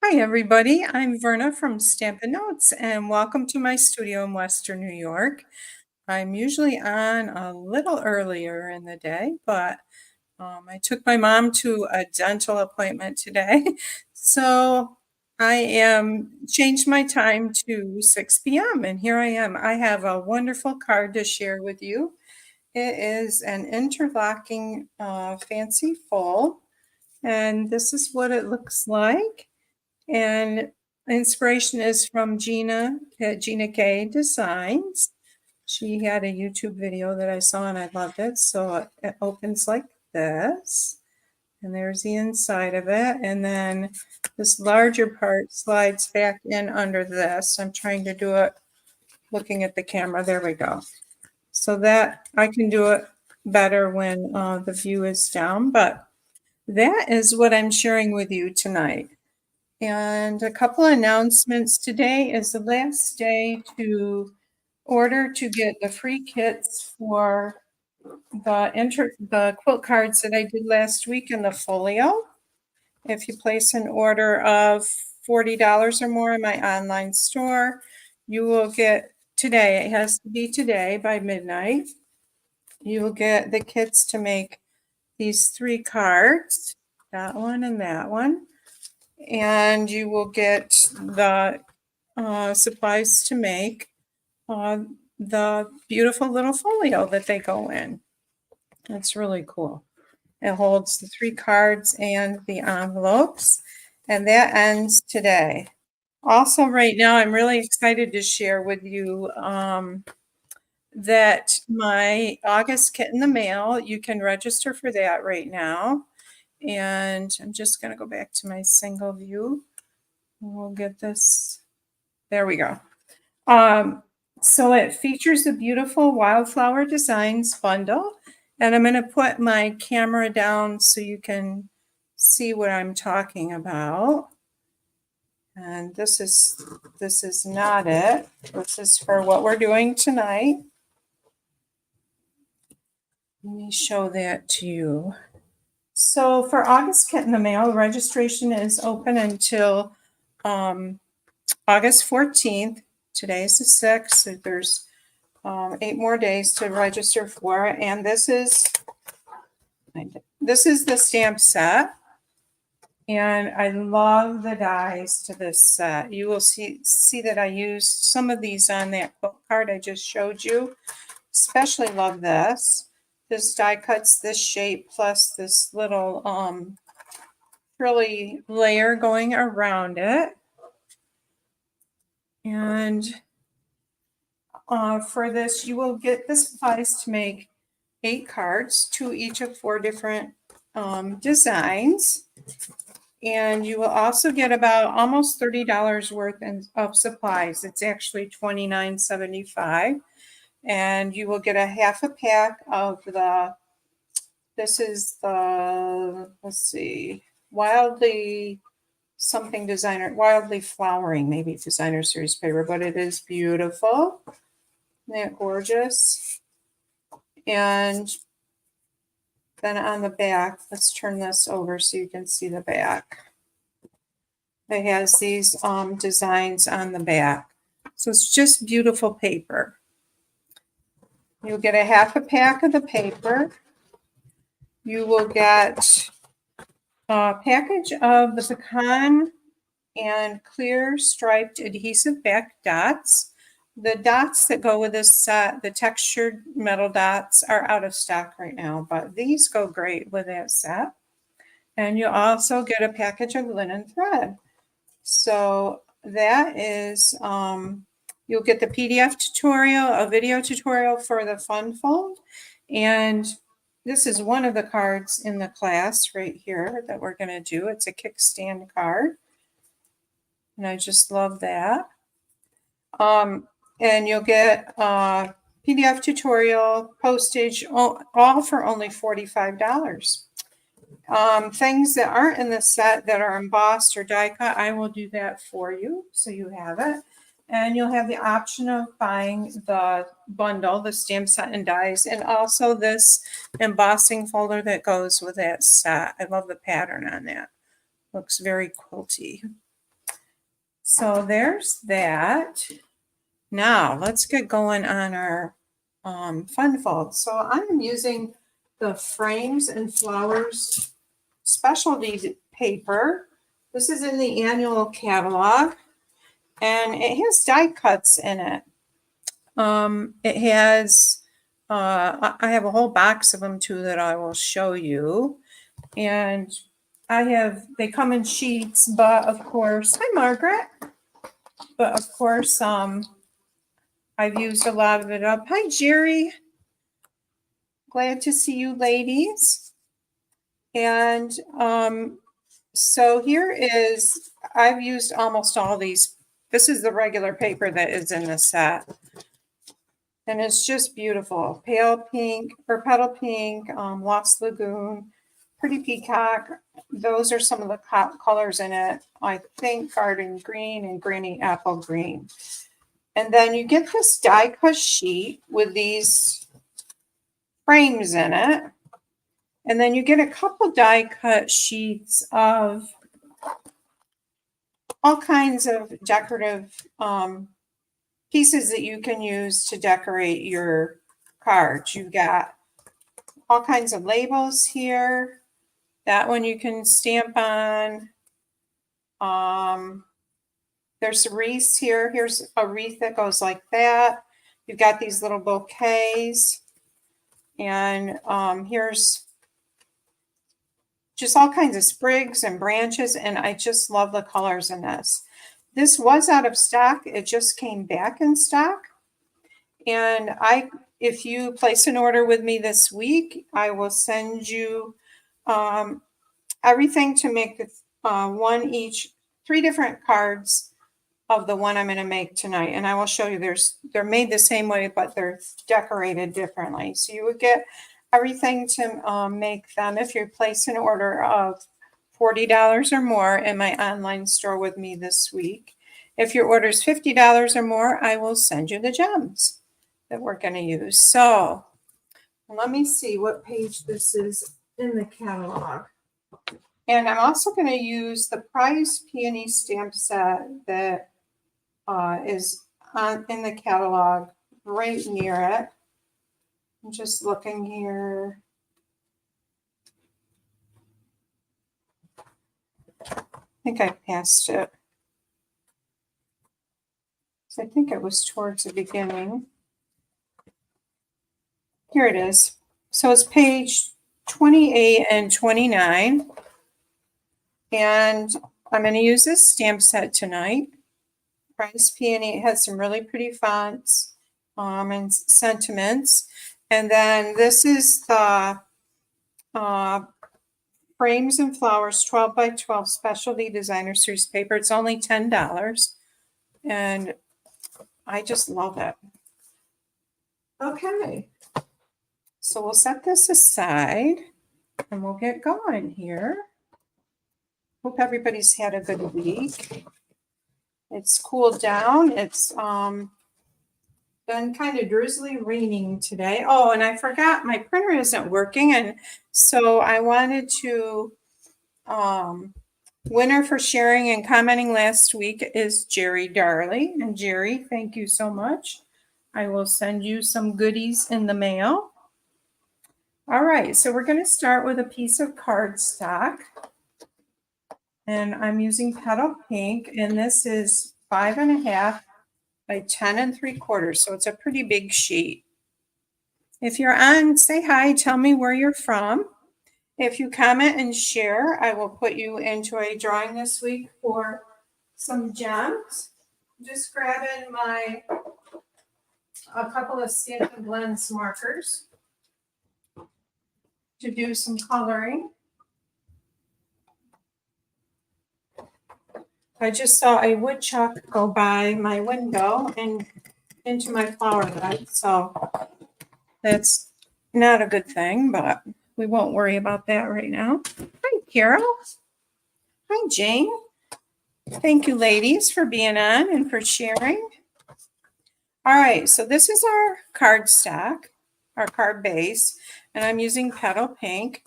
Hi, everybody. I'm Verna from StampinNotes, and welcome to my studio in Western New York. I'm usually on a little earlier in the day, but I took my mom to a dental appointment today, so I am changed my time to 6 p.m. and here I am. I have a wonderful card to share with you. It is an interlocking fancy fold, and this is what it looks like. And inspiration is from Gina at Gina K Designs. She had a YouTube video that I saw and I loved it. So it opens like this. And there's the inside of it. And then this larger part slides back in under this. I'm trying to do it looking at the camera. There we go. So that I can do it better when the view is down. But that is what I'm sharing with you tonight. And a couple announcements. Today is the last day to order to get the free kits for the quilt cards that I did last week in the folio. If you place an order of $40 or more in my online store, you will get today, it has to be today by midnight, you will get the kits to make these 3 cards, that one and that one. And you will get the supplies to make the beautiful little folio that they go in. It's really cool. It holds the 3 cards and the envelopes, and that ends today. Also, right now, I'm really excited to share with you that my August Kit in the Mail, you can register for that right now. And I'm just going to go back to my single view. We'll get this. There we go. So it features the beautiful Wildflower Designs bundle. And I'm going to put my camera down so you can see what I'm talking about. And this is not it. This is for what we're doing tonight. Let me show that to you. So for August Kit in the Mail, registration is open until August 14th. Today is the 6th. So there's 8 more days to register for it. And this is the stamp set. And I love the dies to this set. You will see that I used some of these on that quilt card I just showed you. Especially love this. This die cuts this shape plus this little frilly layer going around it. And for this, you will get the supplies to make 8 cards, 2 each of 4 different designs. And you will also get about almost $30 worth of supplies. It's actually $29.75. And you will get a half a pack of this is the, let's see, Wildly Flowering, maybe designer series paper, but it is beautiful. Isn't that gorgeous? And then on the back, let's turn this over so you can see the back. It has these designs on the back. So it's just beautiful paper. You'll get a half a pack of the paper. You will get a package of the pecan and clear striped adhesive back dots. The dots that go with this set, the textured metal dots, are out of stock right now, but these go great with that set. And you also get a package of linen thread. So that is, you'll get the PDF tutorial, a video tutorial for the fun fold. And this is one of the cards in the class right here that we're going to do. It's a kickstand card. And I just love that. And you'll get a PDF tutorial, postage, all for only $45. Things that aren't in the set that are embossed or die cut, I will do that for you, so you have it. And you'll have the option of buying the bundle, the stamp set and dies, and also this embossing folder that goes with that set. I love the pattern on that. Looks very quilty. So there's that. Now let's get going on our fun fold. So I'm using the Frames and Flowers specialty paper. This is in the annual catalog, and it has die cuts in it. It has, I have a whole box of them too that I will show you. And they come in sheets, but of course, hi Margaret. But of course, I've used a lot of it up. Hi Jerry. Glad to see you ladies. And so here is, I've used almost all these. This is the regular paper that is in the set. And it's just beautiful. Pale pink or petal pink, Lost Lagoon, Pretty Peacock. Those are some of the colors in it. I think Garden Green and Granny Apple Green. And then you get this die cut sheet with these frames in it. And then you get a couple die cut sheets of all kinds of decorative pieces that you can use to decorate your cards. You've got all kinds of labels here. That one you can stamp on. There's a wreath here. Here's a wreath that goes like that. You've got these little bouquets. And here's just all kinds of sprigs and branches. And I just love the colors in this. This was out of stock. It just came back in stock. And if you place an order with me this week, I will send you everything to make one each, 3 different cards of the one I'm going to make tonight. And I will show you they're made the same way, but they're decorated differently. So you would get everything to make them if you place an order of $40 or more in my online store with me this week. If your order is $50 or more, I will send you the gems that we're going to use. So let me see what page this is in the catalog. And I'm also going to use the Prize Peony stamp set that is in the catalog right near it. I'm just looking here. I think I passed it. So I think it was towards the beginning. Here it is. So it's page 28 and 29. And I'm going to use this stamp set tonight. Prize Peony. It has some really pretty fonts and sentiments. And then this is the Frames and Flowers 12 by 12 Specialty Designer Series paper. It's only $10. And I just love it. Okay. So we'll set this aside and we'll get going here. Hope everybody's had a good week. It's cooled down. It's been kind of drizzly raining today. Oh, and I forgot my printer isn't working. And so I wanted to, winner for sharing and commenting last week is Jerry Darley. And Jerry, thank you so much. I will send you some goodies in the mail. All right, so we're going to start with a piece of cardstock. And I'm using Petal Pink, and this is 5.5 by 10 3/4. So it's a pretty big sheet. If you're on, say hi, tell me where you're from. If you comment and share, I will put you into a drawing this week for some gems. Just grabbing a couple of Stampin' Blends markers to do some coloring. I just saw a woodchuck go by my window and into my flower bed, so that's not a good thing, but we won't worry about that right now. Hi, Carol. Hi, Jane. Thank you, ladies, for being on and for sharing. All right, so this is our cardstock, our card base, and I'm using Petal Pink,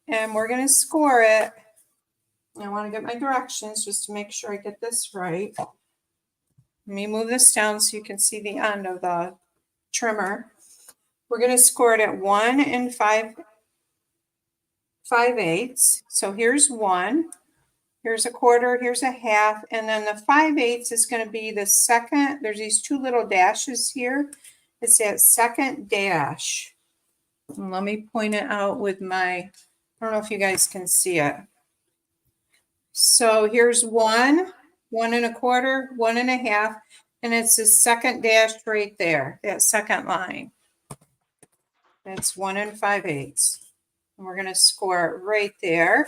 and we're going to score it. I want to get my directions just to make sure I get this right. Let me move this down so you can see the end of the trimmer. We're going to score it at 1 5/8. So here's 1, here's a quarter, here's a half, and then the 5/8 is going to be the second. There's these 2 little dashes here. It's that second dash. And let me point it out with my, I don't know if you guys can see it. So here's 1, 1 1/4, 1 1/2, and it's the second dash right there, that second line. That's 1 5/8. And we're going to score it right there.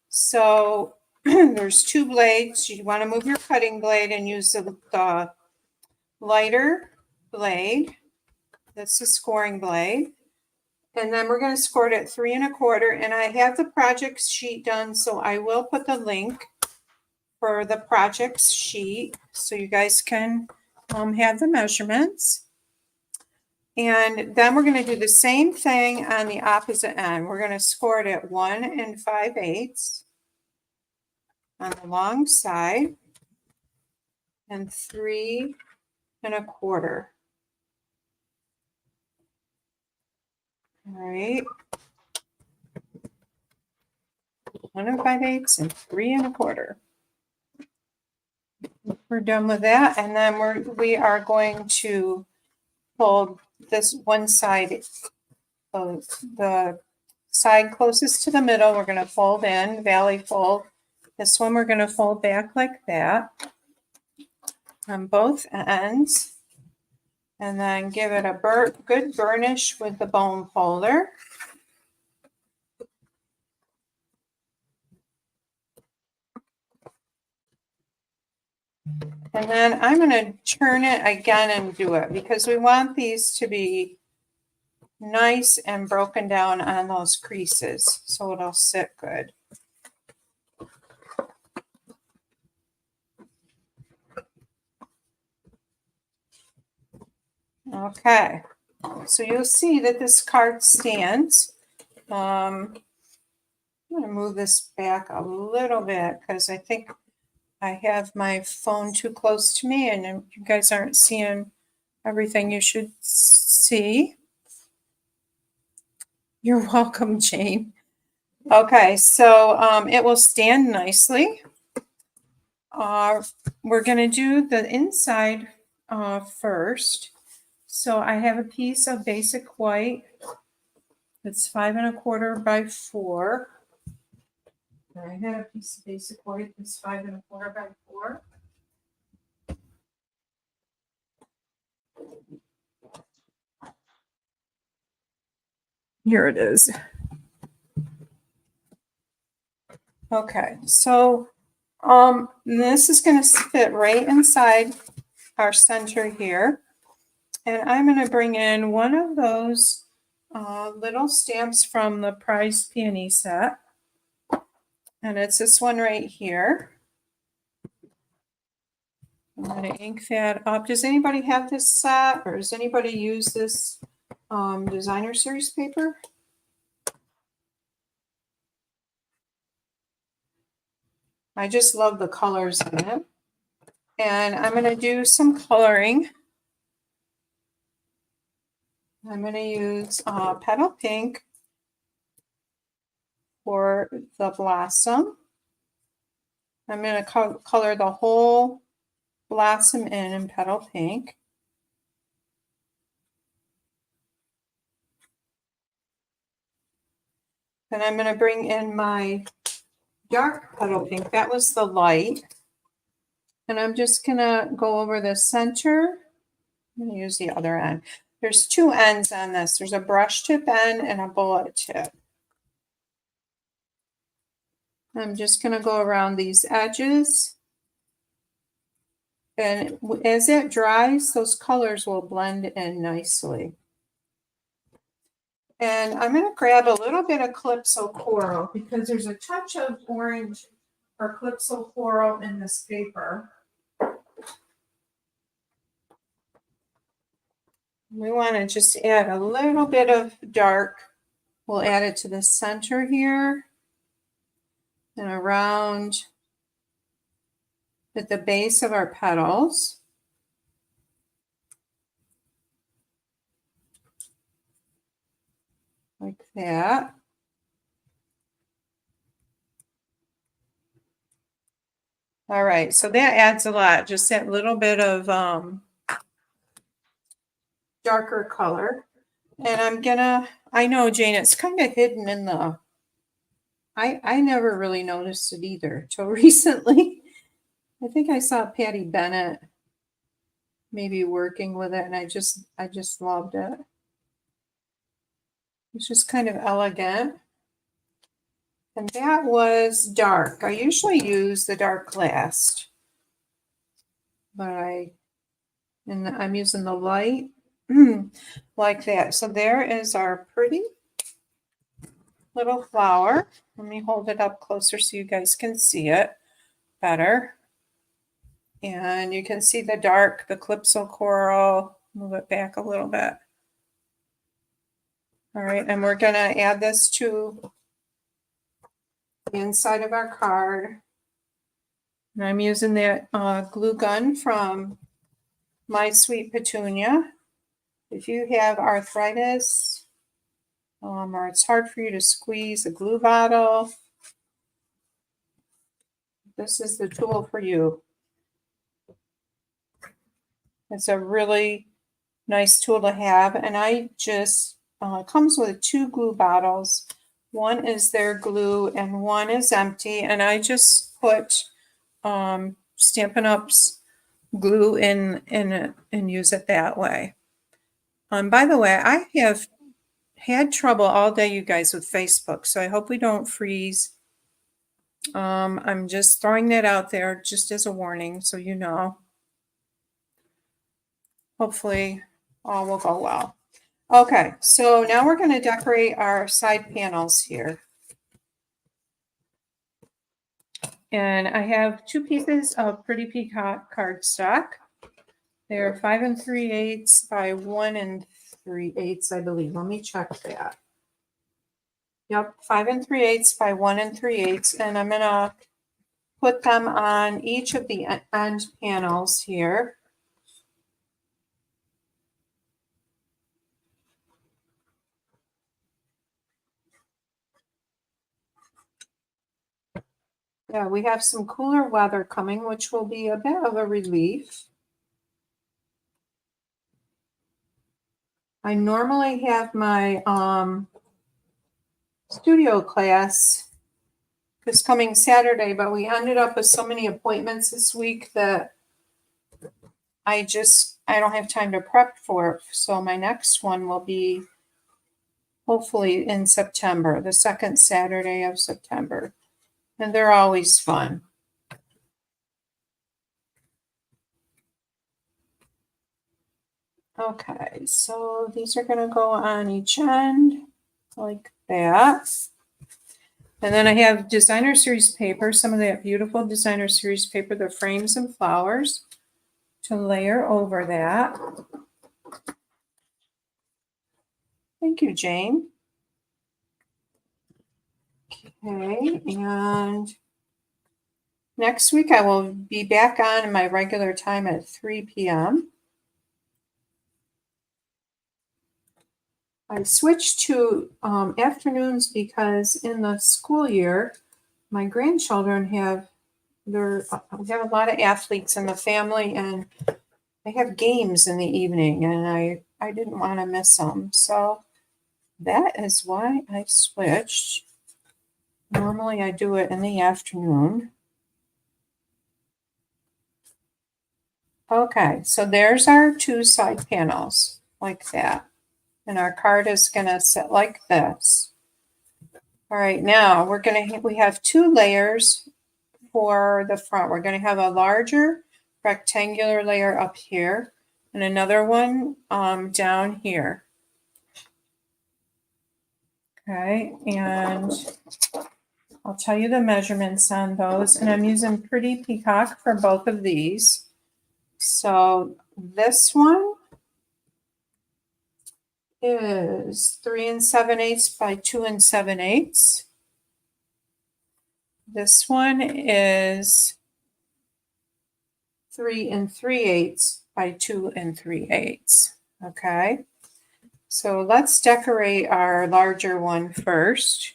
So there's 2 blades. You want to move your cutting blade and use the lighter blade. That's the scoring blade. And then we're going to score it at 3 1/4. And I have the project sheet done, so I will put the link for the project sheet so you guys can have the measurements. And then we're going to do the same thing on the opposite end. We're going to score it at 1 5/8 on the long side and 3 1/4. All right. 1 5/8 and 3 1/4. We're done with that, and then we are going to fold this one side, the side closest to the middle. We're going to fold in, valley fold. This one we're going to fold back like that on both ends, and then give it a good burnish with the bone folder. And then I'm going to turn it again and do it because we want these to be nice and broken down on those creases so it'll sit good. Okay, so you'll see that this card stands. I'm going to move this back a little bit because I think I have my phone too close to me and you guys aren't seeing everything you should see. You're welcome, Jane. Okay, so it will stand nicely. We're going to do the inside first. So I have a piece of basic white. It's 5 1/4 by 4. I have a piece of basic white that's 5 1/4 by 4. Here it is. Okay, so this is going to fit right inside our center here. And I'm going to bring in one of those little stamps from the prized peony set. And it's this one right here. I'm going to ink that up. Does anybody have this set, or does anybody use this designer series paper? I just love the colors in it. And I'm going to do some coloring. I'm going to use petal pink for the blossom. I'm going to color the whole blossom in petal pink. Then I'm going to bring in my dark petal pink. That was the light. And I'm just going to go over the center. I'm going to use the other end. There's 2 ends on this. There's a brush tip end and a bullet tip. I'm just going to go around these edges. And as it dries, those colors will blend in nicely. And I'm going to grab a little bit of Calypso Coral because there's a touch of orange or Calypso Coral in this paper. We want to just add a little bit of dark. We'll add it to the center here and around at the base of our petals. like that. All right, so that adds a lot, just that little bit of darker color. And I know, Jane, it's kind of hidden in the, I never really noticed it either till recently. I think I saw Patty Bennett maybe working with it, and I just loved it. It's just kind of elegant. And that was dark. I usually use the dark last, but I'm using the light like that. So there is our pretty little flower. Let me hold it up closer so you guys can see it better. And you can see the dark, the calypso coral. Move it back a little bit. All right, and we're going to add this to the inside of our card. And I'm using that glue gun from My Sweet Petunia. If you have arthritis or it's hard for you to squeeze a glue bottle, this is the tool for you. It's a really nice tool to have. And I just, comes with 2 glue bottles. One is their glue and one is empty. And I just put Stampin' Up's glue in it and use it that way. By the way, I have had trouble all day, you guys, with Facebook, so I hope we don't freeze. I'm just throwing that out there just as a warning, so you know. Hopefully all will go well. Okay, so now we're going to decorate our side panels here. And I have 2 pieces of Pretty Peacock cardstock. They're 5 3/8 by 1 3/8, I believe. Let me check that. Yep, 5 3/8 by 1 3/8. And I'm going to put them on each of the end panels here. Yeah, we have some cooler weather coming, which will be a bit of a relief. I normally have my studio class this coming Saturday, but we ended up with so many appointments this week that I don't have time to prep for it. So my next one will be hopefully in September, the 2nd Saturday of September. And they're always fun. Okay, so these are going to go on each end like that. And then I have designer series paper, some of that beautiful designer series paper, the frames and flowers, to layer over that. Thank you, Jane. Okay, and next week I will be back on my regular time at 3 p.m. I switched to afternoons because in the school year, my grandchildren we have a lot of athletes in the family, and they have games in the evening, and I didn't want to miss them. So that is why I switched. Normally I do it in the afternoon. Okay, so there's our 2 side panels like that. And our card is going to sit like this. All right, now we have 2 layers for the front. We're going to have a larger rectangular layer up here and another one down here. Okay, and I'll tell you the measurements on those. And I'm using Pretty Peacock for both of these. So this one is 3 7/8 by 2 7/8. This one is 3 3/8 by 2 3/8. Okay. So let's decorate our larger one first.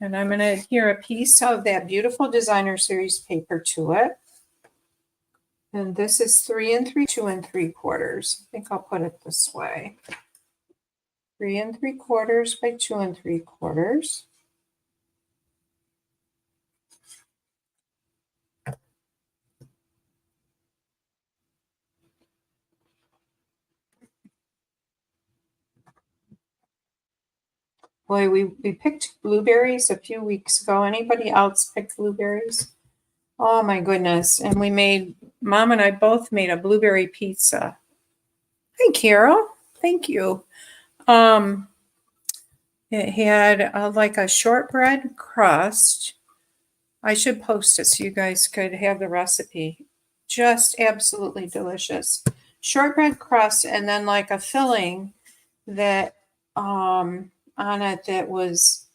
And I'm going to adhere a piece of that beautiful designer series paper to it. And this is 3 2 3/4. I think I'll put it this way. 3 3/4 by 2 3/4. Boy, we picked blueberries a few weeks ago. Anybody else pick blueberries? Oh my goodness. And Mom and I both made a blueberry pizza. Hi, Carol. Thank you. It had like a shortbread crust. I should post it so you guys could have the recipe. Just absolutely delicious. Shortbread crust and then like a filling that on it that was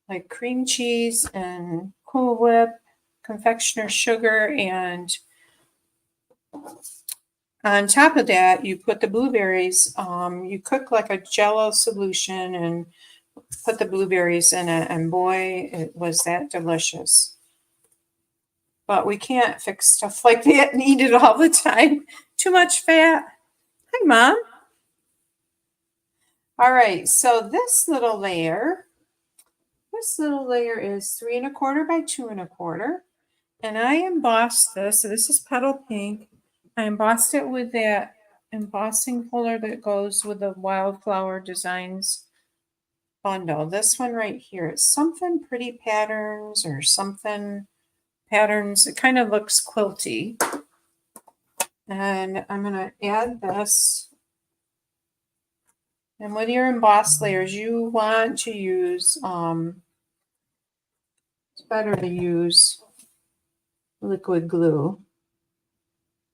like cream cheese and Cool Whip, confectioner's sugar, and on top of that, you put the blueberries. You cook like a Jello solution and put the blueberries in it, and boy, it was that delicious. But we can't fix stuff like that and eat it all the time. Too much fat. Hi, Mom. All right, so this little layer is 3 1/4 by 2 1/4. And I embossed this. So this is Petal Pink. I embossed it with that embossing folder that goes with the Wildflower Designs bundle. This one right here. It's something pretty patterns or something patterns. It kind of looks quilty. And I'm going to add this. And with your embossed layers, you want to use, it's better to use liquid glue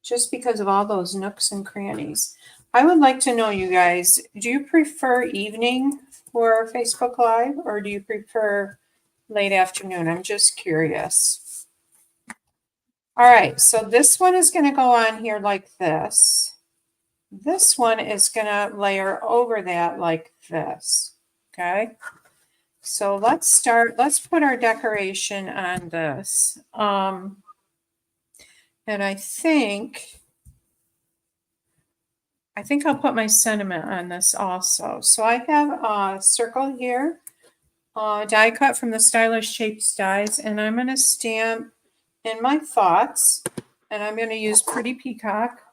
just because of all those nooks and crannies. I would like to know, you guys, do you prefer evening for Facebook Live or do you prefer late afternoon? I'm just curious. All right, so this one is going to go on here like this. This one is going to layer over that like this, okay? So let's put our decoration on this. And I think I'll put my sentiment on this also. So I have a circle here, die cut from the Stylish Shapes dies, and I'm going to stamp in my thoughts, and I'm going to use Pretty Peacock.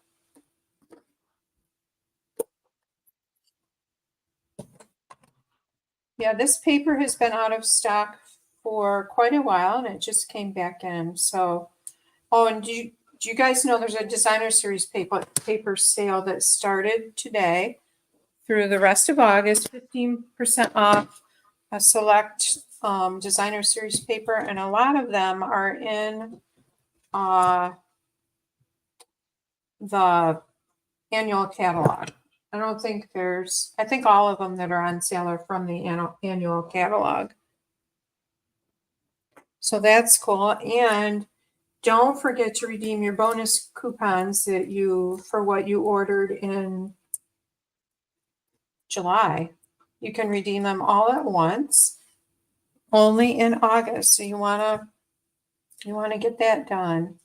Yeah, this paper has been out of stock for quite a while, and it just came back in. So, oh, and do you guys know there's a designer series paper sale that started today through the rest of August, 15% off a select designer series paper, and a lot of them are in the annual catalog. I think all of them that are on sale are from the annual catalog. So that's cool. And don't forget to redeem your bonus coupons for what you ordered in July. You can redeem them all at once, only in August. So you want to get that done.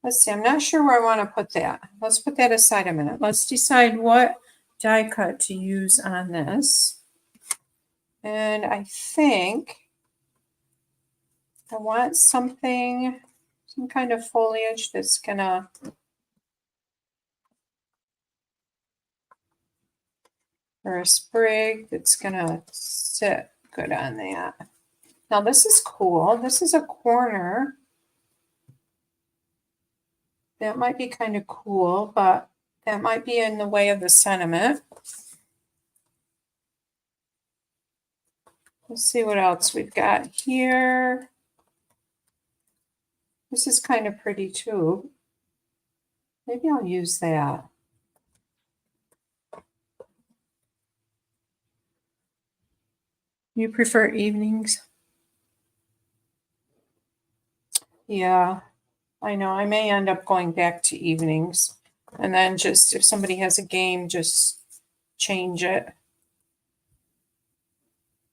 Let's see, I'm not sure where I want to put that. Let's put that aside a minute. Let's decide what die cut to use on this. And I think I want some kind of foliage that's gonna or a sprig that's gonna sit good on that. Now this is cool. This is a corner. That might be kind of cool, but that might be in the way of the sentiment. Let's see what else we've got here. This is kind of pretty too. Maybe I'll use that. You prefer evenings? Yeah, I know. I may end up going back to evenings. And then just if somebody has a game, just change it.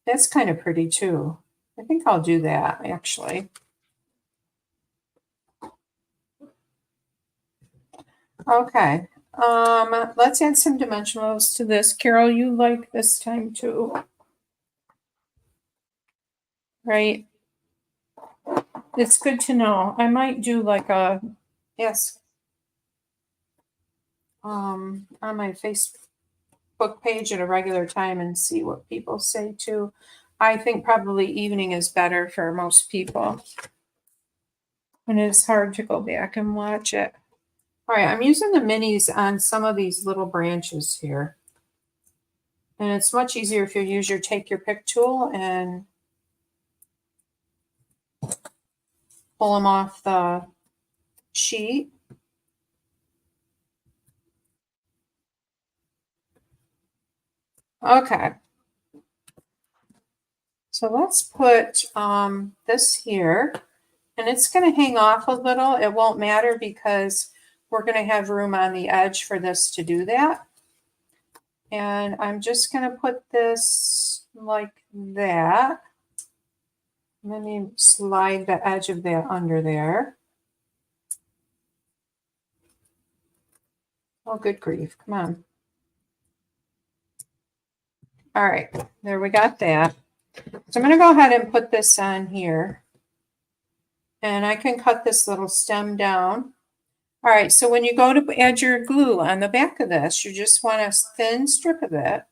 That's kind of pretty too. I think I'll do that actually. Okay. Let's add some dimensionals to this. Carol, you like this time too, right? It's good to know. I might do like a ask on my Facebook page at a regular time and see what people say too. I think probably evening is better for most people. And it's hard to go back and watch it. All right, I'm using the minis on some of these little branches here. And it's much easier if you use your take your pick tool and pull them off the sheet. Okay. So let's put this here, and it's going to hang off a little. It won't matter because we're going to have room on the edge for this to do that. And I'm just going to put this like that. Let me slide the edge of that under there. Oh, good grief. Come on. All right, there we got that. So I'm going to go ahead and put this on here. And I can cut this little stem down. All right, so when you go to add your glue on the back of this, you just want a thin strip of it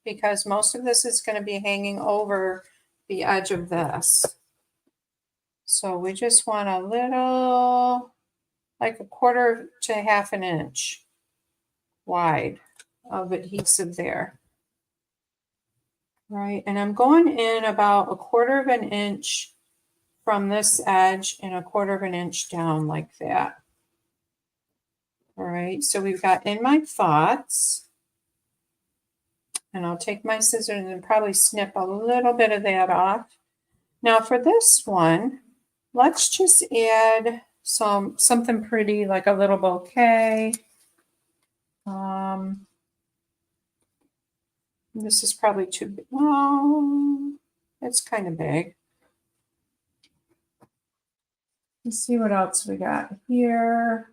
because most of this is going to be hanging over the edge of this. So we just want a little, like a quarter to half an inch wide of adhesive there. Right, and I'm going in about a quarter of an inch from this edge and a quarter of an inch down like that. All right, so we've got in my thoughts, and I'll take my scissors and probably snip a little bit of that off. Now for this one, let's just add something pretty like a little bouquet. This is probably too big. Well, it's kind of big. Let's see what else we got here.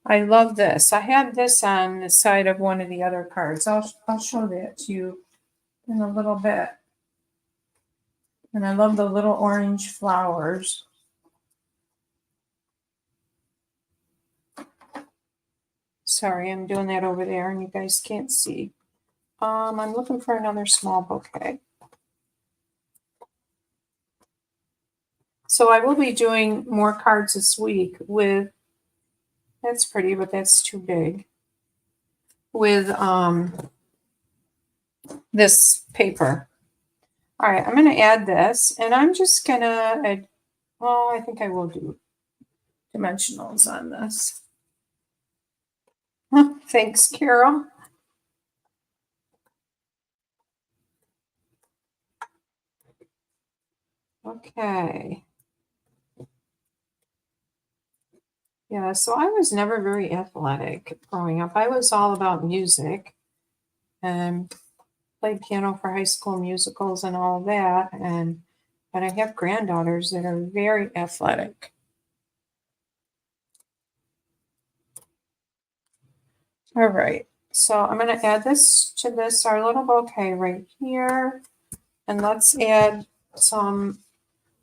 I love this. I have this on the side of one of the other cards. I'll show that to you in a little bit. And I love the little orange flowers. Sorry, I'm doing that over there and you guys can't see. I'm looking for another small bouquet. So I will be doing more cards this week with, that's pretty, but that's too big, with this paper. All right, I'm going to add this, and I'm just going to, well, I think I will do dimensionals on this. Thanks, Carol. Okay. Yeah, so I was never very athletic growing up. I was all about music and played piano for high school musicals and all that. But I have granddaughters that are very athletic. All right, so I'm going to add this to this, our little bouquet right here. And let's add some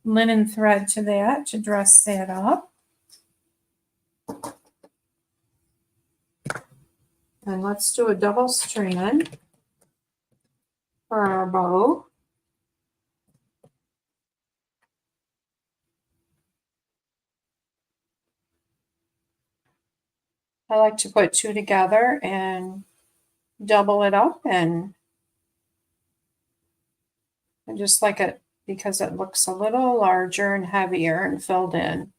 linen thread to that to dress that up. And let's do a double strand for our bow. I like to put two together and double it up and just like it because it looks a little larger and heavier and filled in.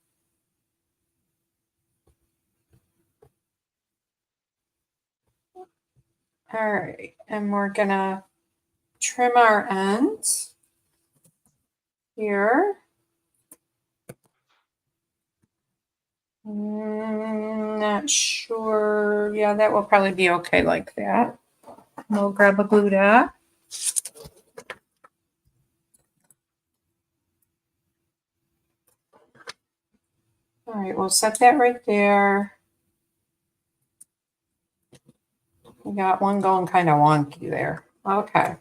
All right, and we're gonna trim our ends here. Not sure. Yeah, that will probably be okay like that. We'll grab a glue dot. All right, we'll set that right there. We got one going kind of wonky there. Okay.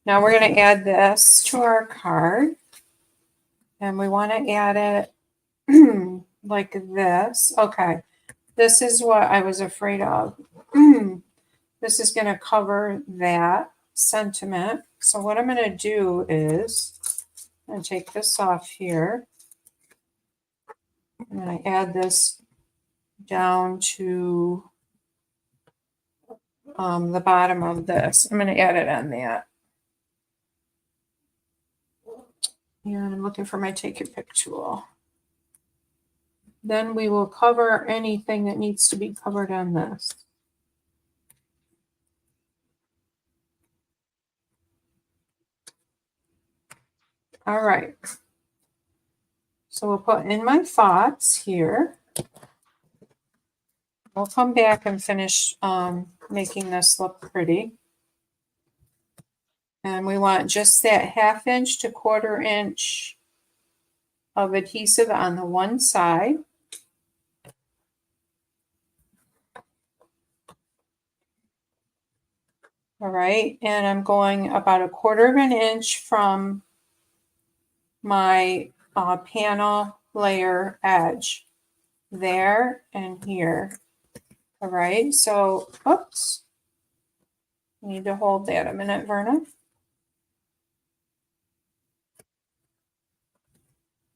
Now we're going to add this to our card. And we want to add it like this. Okay. This is what I was afraid of. This is going to cover that sentiment. So what I'm going to do is I'm going to take this off here. I'm going to add this down to the bottom of this. I'm going to add it on that. And I'm looking for my Take Your Pick tool. Then we will cover anything that needs to be covered on this. All right. So we'll put in my thoughts here. We'll come back and finish making this look pretty. And we want just that 1/2 inch to 1/4 inch of adhesive on the one side. All right, and I'm going about 1/4 inch from my panel layer edge there and here. All right, so, oops, I need to hold that a minute, Verna.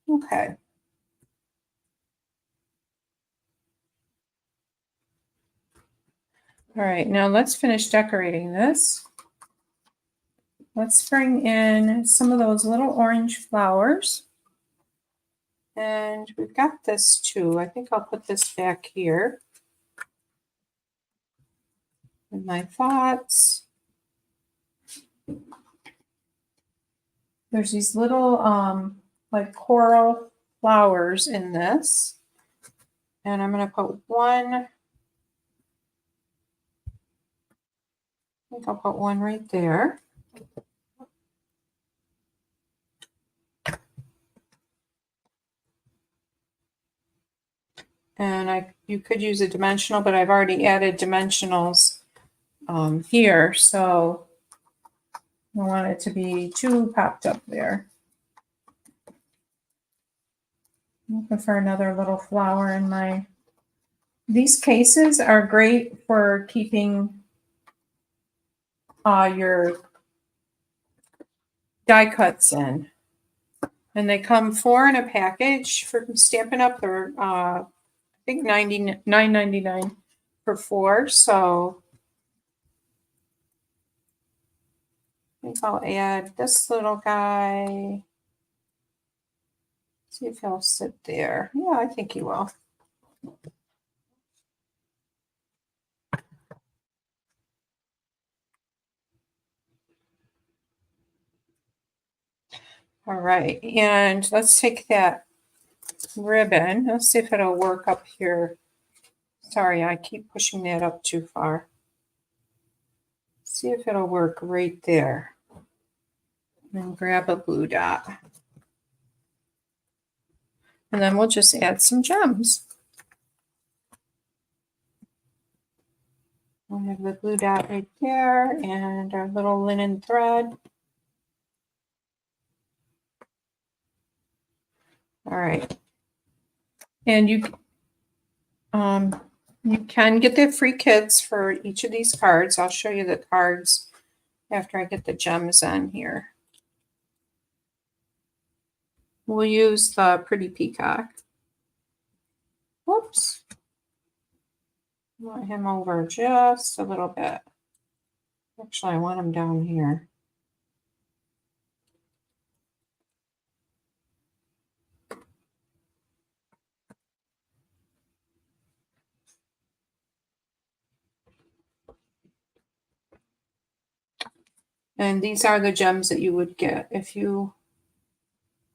Okay. All right, now let's finish decorating this. Let's bring in some of those little orange flowers. And we've got this too. I think I'll put this back here. And my thoughts. There's these little like coral flowers in this. And I'm going to put one. I think I'll put one right there. And you could use a dimensional, but I've already added dimensionals here, so I don't want it to be too popped up there. I'm looking for another little flower in my... These cases are great for keeping your die cuts in. And they come 4 in a package for Stampin' Up! They're I think $9.99 for 4. So I think I'll add this little guy. See if he'll sit there. Yeah, I think he will. All right, and let's take that ribbon. Let's see if it'll work up here. Sorry, I keep pushing that up too far. See if it'll work right there. And grab a glue dot. And then we'll just add some gems. We'll have the glue dot right there and our little linen thread. All right. And you can get the free kits for each of these cards. I'll show you the cards after I get the gems on here. We'll use the Pretty Peacock. Whoops. I want him over just a little bit. Actually, I want him down here. And these are the gems that you would get if you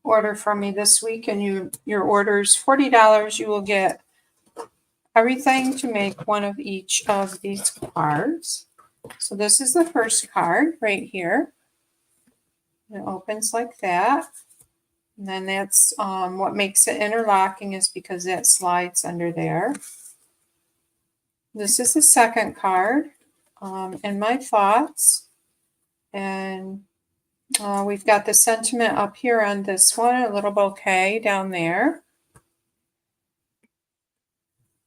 order from me this week and your order's $40. You will get everything to make one of each of these cards. So this is the first card right here. It opens like that. And then that's what makes it interlocking is because that slides under there. This is the second card, and my thoughts. And we've got the sentiment up here on this one, a little bouquet down there.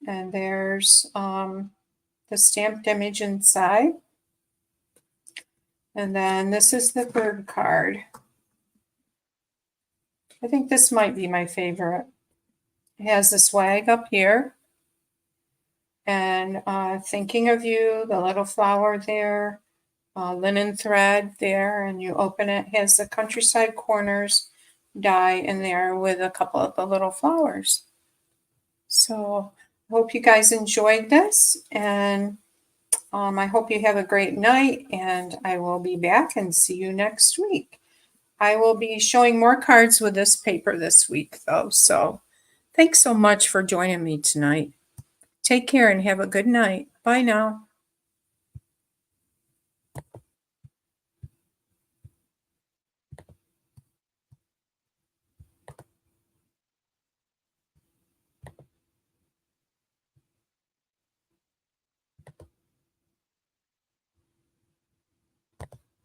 And there's the stamped image inside. And then this is the third card. I think this might be my favorite. It has the swag up here. And thinking of you, the little flower there, linen thread there, and you open it, has the countryside corners die in there with a couple of the little flowers. So I hope you guys enjoyed this, and I hope you have a great night, and I will be back and see you next week. I will be showing more cards with this paper this week, though, so thanks so much for joining me tonight. Take care and have a good night. Bye now.